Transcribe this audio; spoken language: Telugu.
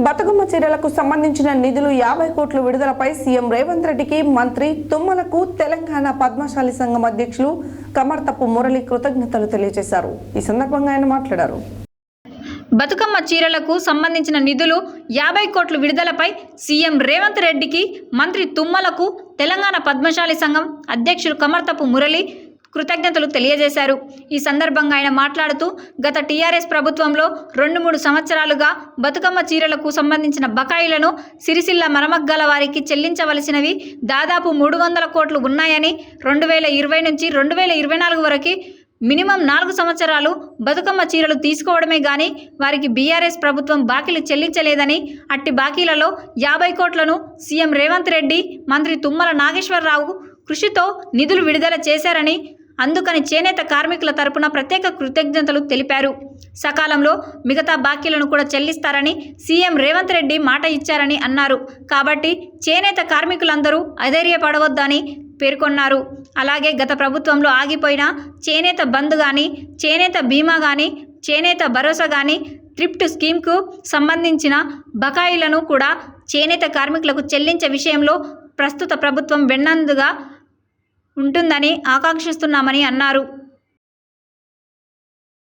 బతుకమ్మ చీరలకు సంబంధించిన నిధులు 50 కోట్ల విడుదలపై సీఎం రేవంత్ రెడ్డికి మంత్రి తుమ్మలకు తెలంగాణ పద్మశాలి సంఘం అధ్యక్షులు కమర్తపు మురళి కృతజ్ఞతలు తెలియజేశారు. ఈ సందర్భంగా ఆయన మాట్లాడారు. బతుకమ్మ చీరలకు సంబంధించిన నిధులు 50 కోట్ల విడుదలపై సీఎం రేవంత్ రెడ్డికి మంత్రి తుమ్మలకు తెలంగాణ పద్మశాలి సంఘం అధ్యక్షులు కమర్తపు మురళి కృతజ్ఞతలు తెలియజేశారు. ఈ సందర్భంగా ఆయన మాట్లాడుతూ గత టీఆర్ఎస్ ప్రభుత్వంలో 2-3 సంవత్సరాలుగా బతుకమ్మ చీరలకు సంబంధించిన బకాయిలను సిరిసిల్ల మరమగ్గల వారికి చెల్లించవలసినవి దాదాపు 300 కోట్లు ఉన్నాయని 2020 నుంచి 2024 వరకు మినిమం 4 సంవత్సరాలు బతుకమ్మ చీరలు తీసుకోవడమే గాని వారికి బీఆర్ఎస్ ప్రభుత్వం బాకీలు చెల్లించలేదని, అట్టి బాకీలలో 50 కోట్లను సీఎం రేవంత్ రెడ్డి మంత్రి తుమ్మల నాగేశ్వరరావు కృషితో నిధులు విడుదల చేశారని, అందుకని చేనేత కార్మికుల తరపున ప్రత్యేక కృతజ్ఞతలు తెలిపారు. సకాలంలో మిగతా బాకీలను కూడా చెల్లిస్తారని సీఎం రేవంత్ రెడ్డి మాట ఇచ్చారని అన్నారు. కాబట్టి చేనేత కార్మికులందరూ అధైర్యపడవద్దని పేర్కొన్నారు. అలాగే గత ప్రభుత్వంలో ఆగిపోయిన చేనేత బంద్ కానీ, చేనేత బీమా కానీ, చేనేత భరోసా కానీ, థ్రిఫ్ట్ స్కీమ్కు సంబంధించిన బకాయిలను కూడా చేనేత కార్మికులకు చెల్లించే విషయంలో ప్రస్తుత ప్రభుత్వం వెన్నందుగా ఉంటుందని ఆకాంక్షిస్తున్నామని అన్నారు.